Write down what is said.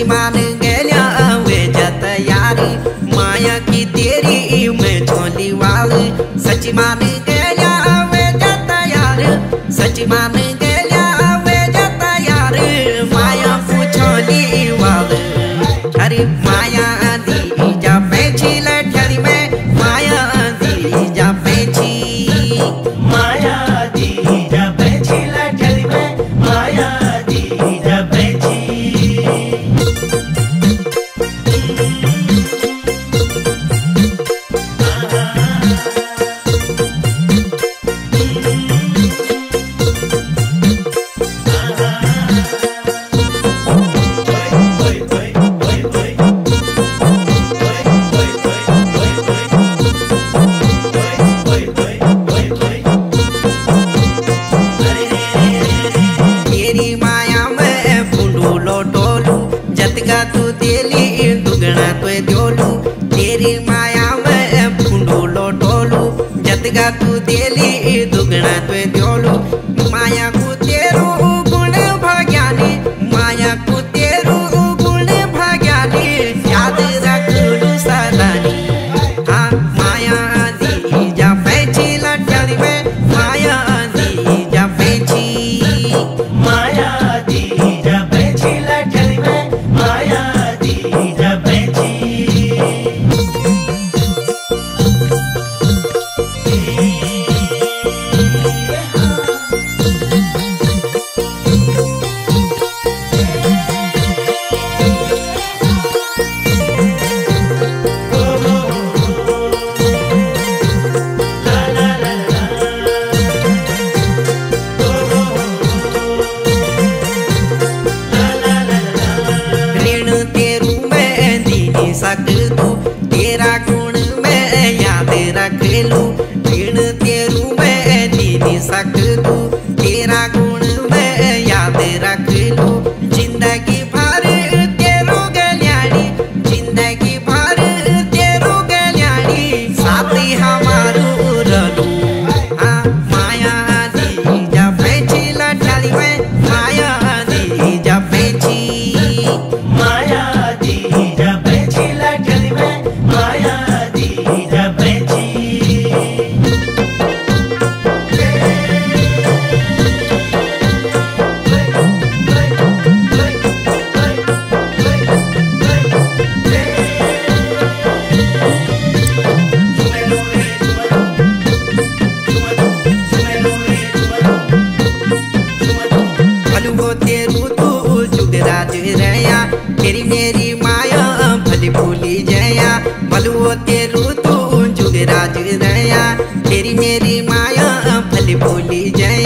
मान गया वे जत यारी माया की तेरी मैं झोली वाली सच मान गया वे जत यार सच मान गया वे जत यार माया को झोली वाली अरे माया दी जा पैची लठरी में माया दी जा पैची माया दी जा पैची लठरी में माया दी जा पैची तू तेली दुगना तो द्योलू तेरी माया में फूंडोलो टोलू जतगा तू तेली दुगना तो द्योलू माया को तेरू गुण भाग्यानी माया को तेरू गुण भाग्यानी याद रख लू सदानी हाँ माया दी जा पैची लठड़ी में माया दी जा पैची माया दी जा पैची लठड़ी में माया दी जा पैची तू तेरा गुण में याद रख लू ऋण तेरू में दीदी सक तू तेरा गुण में याद रख लू जिंदगी भर तेरू गल्याणी जिंदगी भर तेरू गल्याणी साथी हमारू रलू हाँ माया दी जा पैची लठड़ी में माया दी जा पैची माया दी जा पैची लठड़ी में माया दी जा पैची जुगराज रया तेरी मेरी माया भली भूली जया भलुओ तेरू तू जुगराज रया तेरी मेरी माया भली भूली जया।